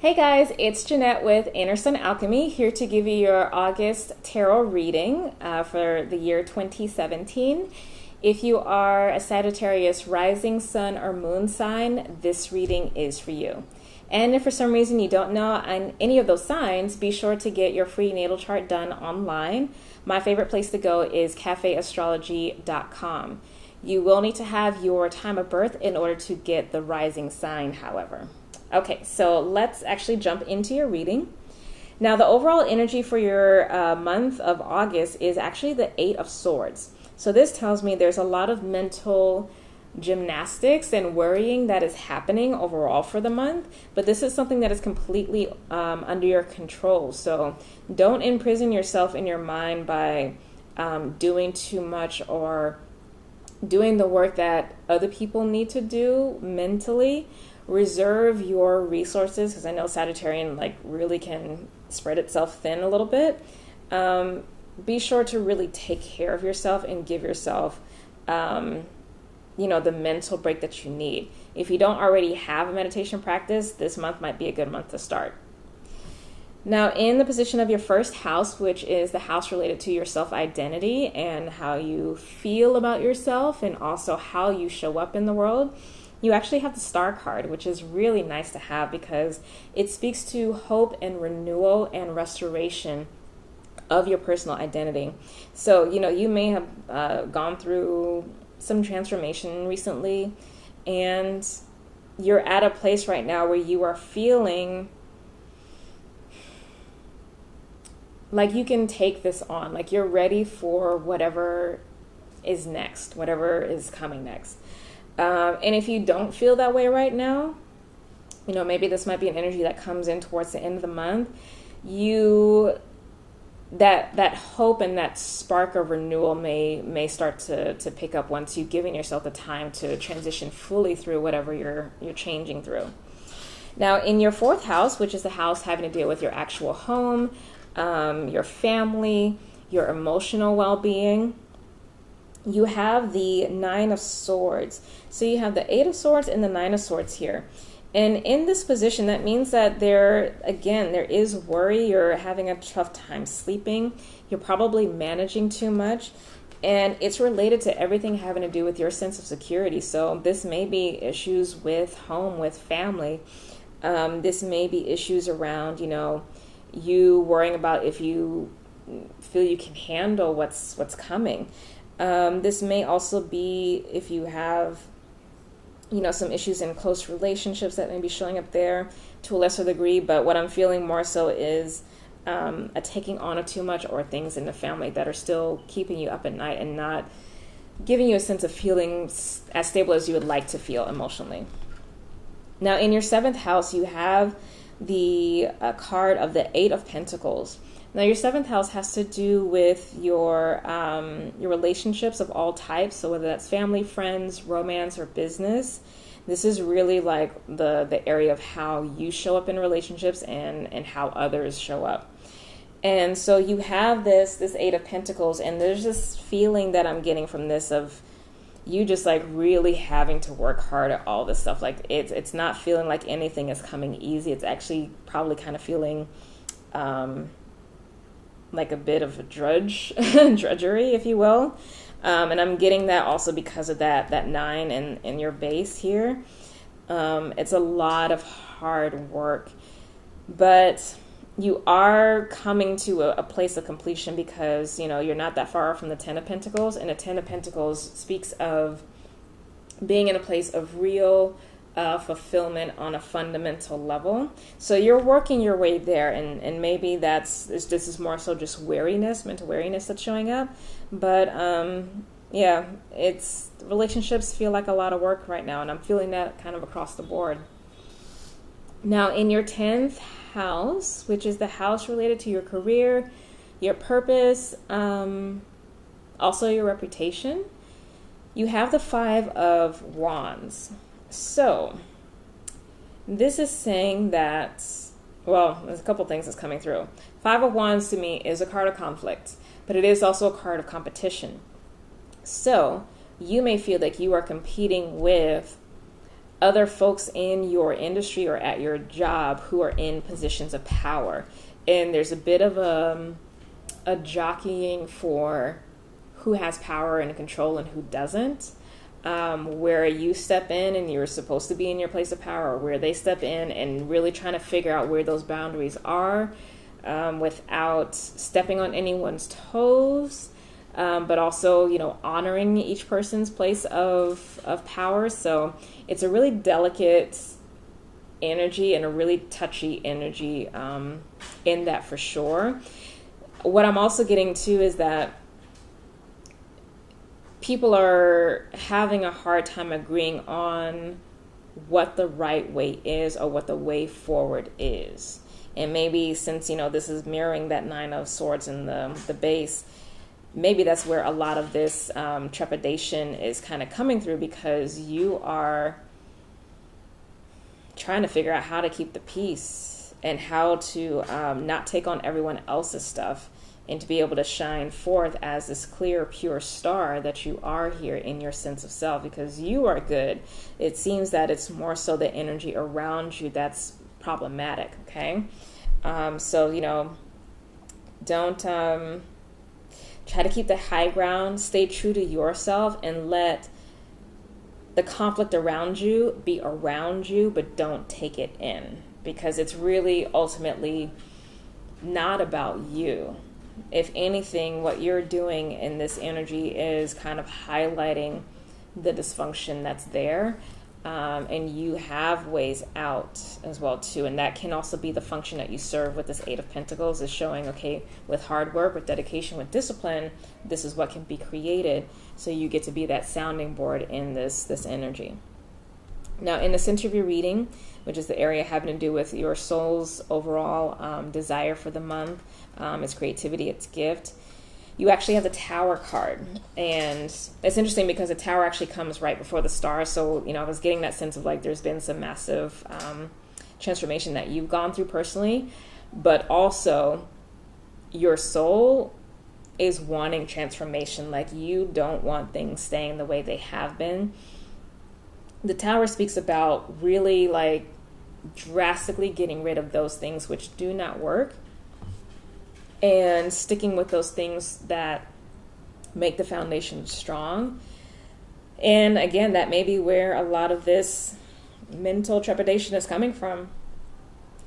Hey guys, it's Jynnette with Alchemy here to give you your August tarot reading for the year 2017. If you are a Sagittarius rising, sun, or moon sign, this reading is for you. And if for some reason you don't know on any of those signs, be sure to get your free natal chart done online. My favorite place to go is cafeastrology.com. You will need to have your time of birth in order to get the rising sign, however. Okay, so let's actually jump into your reading. Now, the overall energy for your month of August is actually the Eight of Swords. So this tells me there's a lot of mental gymnastics and worrying that is happening overall for the month, but this is something that is completely under your control. So don't imprison yourself in your mind by doing too much or doing the work that other people need to do mentally. Reserve your resources, because I know Sagittarian really can spread itself thin a little bit. Be sure to really take care of yourself and give yourself the mental break that you need. If you don't already have a meditation practice, this month might be a good month to start. Now, in the position of your first house, which is the house related to your self-identity and how you feel about yourself and also how you show up in the world, you actually have the Star card, which is really nice to have because it speaks to hope and renewal and restoration of your personal identity. So, you may have gone through some transformation recently, and you're at a place right now where you are feeling like you can take this on, like you're ready for whatever is next, whatever is coming next. And if you don't feel that way right now, maybe this might be an energy that comes in towards the end of the month. That hope and that spark of renewal may start to pick up once you've given yourself the time to transition fully through whatever you're changing through. Now, in your fourth house, which is the house having to deal with your actual home, your family, your emotional well-being, you have the Nine of Swords. So you have the Eight of Swords and the Nine of Swords here. And in this position, that means that there is worry. You're having a tough time sleeping. You're probably managing too much. And it's related to everything having to do with your sense of security. So this may be issues with home, with family. This may be issues around, you worrying about if you feel you can handle what's coming. This may also be if you have, some issues in close relationships that may be showing up there to a lesser degree. But what I'm feeling more so is a taking on of too much, or things in the family that are still keeping you up at night and not giving you a sense of feeling as stable as you would like to feel emotionally. Now, in your seventh house, you have the card of the Eight of Pentacles. Now, your seventh house has to do with your relationships of all types. So whether that's family, friends, romance, or business, this is really like the area of how you show up in relationships and how others show up. And so you have this Eight of Pentacles, and there's this feeling that I'm getting from this of you just really having to work hard at all this stuff. Like it's not feeling like anything is coming easy. It's actually probably kind of feeling like a bit of a drudgery, if you will. And I'm getting that also because of that nine in your base here. It's a lot of hard work, but you are coming to a place of completion because, you're not that far from the Ten of Pentacles, and the Ten of Pentacles speaks of being in a place of real fulfillment on a fundamental level. So you're working your way there, and maybe this is more so just mental weariness that's showing up. But relationships feel like a lot of work right now, and I'm feeling that kind of across the board. Now, in your 10th house, which is the house related to your career, your purpose, also your reputation, you have the Five of Wands. So this is saying that, there's a couple things that's coming through. Five of Wands to me is a card of conflict, but it is also a card of competition. So you may feel like you are competing with other folks in your industry or at your job who are in positions of power. And there's a bit of a jockeying for who has power and control and who doesn't, where you step in and you're supposed to be in your place of power, or where they step in and really trying to figure out where those boundaries are, without stepping on anyone's toes, but also, honoring each person's place of power. So it's a really delicate energy and a really touchy energy in that, for sure. What I'm also getting to is that people are having a hard time agreeing on what the right way is or what the way forward is. And maybe since, this is mirroring that Nine of Swords in the base, maybe that's where a lot of this trepidation is kind of coming through, because you are trying to figure out how to keep the peace and how to not take on everyone else's stuff, and to be able to shine forth as this clear, pure star that you are here in your sense of self, because you are good. It seems that it's more so the energy around you that's problematic, okay? So, don't try to keep the high ground, stay true to yourself, and let the conflict around you be around you, but don't take it in, because it's really ultimately not about you. If anything, what you're doing in this energy is kind of highlighting the dysfunction that's there, and you have ways out as well too. And that can also be the function that you serve with this Eight of Pentacles, is showing, okay, with hard work, with dedication, with discipline, this is what can be created. So you get to be that sounding board in this energy. Now, in the center of your reading, which is the area having to do with your soul's overall desire for the month, its creativity, its gift, you actually have the Tower card. And it's interesting because the Tower actually comes right before the Star. So, I was getting that sense of like there's been some massive transformation that you've gone through personally, but also your soul is wanting transformation. Like, you don't want things staying the way they have been. The Tower speaks about really like drastically getting rid of those things which do not work, and sticking with those things that make the foundation strong. And again, that may be where a lot of this mental trepidation is coming from.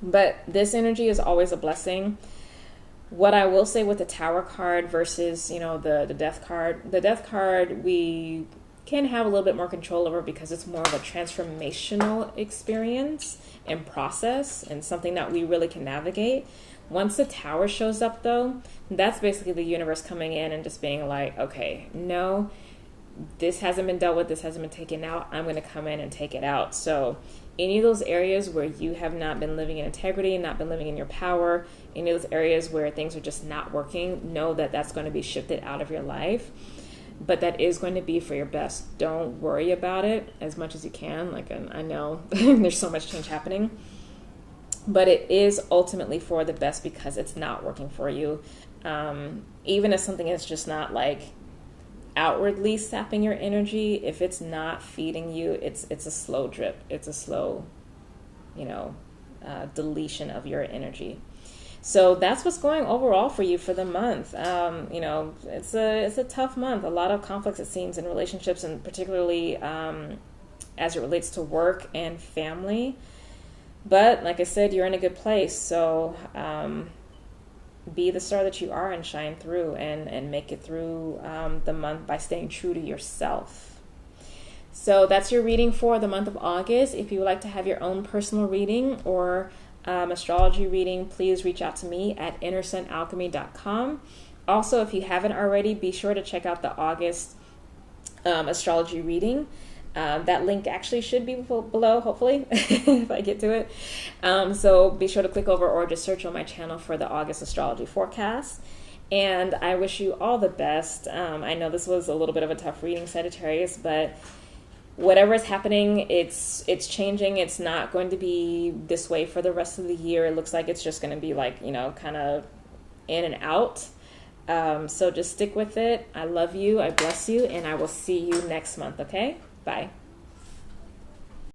But this energy is always a blessing. What I will say with the Tower card versus, the Death card, the Death card we can have a little bit more control over, because it's more of a transformational experience and process, and something that we really can navigate. Once the Tower shows up, though, that's basically the universe coming in and just being like, okay, no, this hasn't been dealt with, this hasn't been taken out, I'm going to come in and take it out. So any of those areas where you have not been living in integrity, not been living in your power, any of those areas where things are just not working, know that that's going to be shifted out of your life. But that is going to be for your best. Don't worry about it as much as you can. Like, I know there's so much change happening, but it is ultimately for the best, because it's not working for you. Even if something is just not like outwardly sapping your energy, if it's not feeding you, it's a slow drip. It's a slow, deletion of your energy. So that's what's going overall for you for the month. It's a tough month. A lot of conflicts, it seems, in relationships, and particularly as it relates to work and family. But like I said, you're in a good place. So be the star that you are and shine through and make it through the month by staying true to yourself. So that's your reading for the month of August. If you would like to have your own personal reading or astrology reading, please reach out to me at innersunalchemy.com. Also, if you haven't already, be sure to check out the August astrology reading. That link actually should be below, hopefully, if I get to it. So be sure to click over or just search on my channel for the August astrology forecast. And I wish you all the best. I know this was a little bit of a tough reading, Sagittarius, but whatever is happening, it's changing. It's not going to be this way for the rest of the year. It looks like it's just going to be like, kind of in and out. So just stick with it. I love you. I bless you. And I will see you next month. Okay? Bye.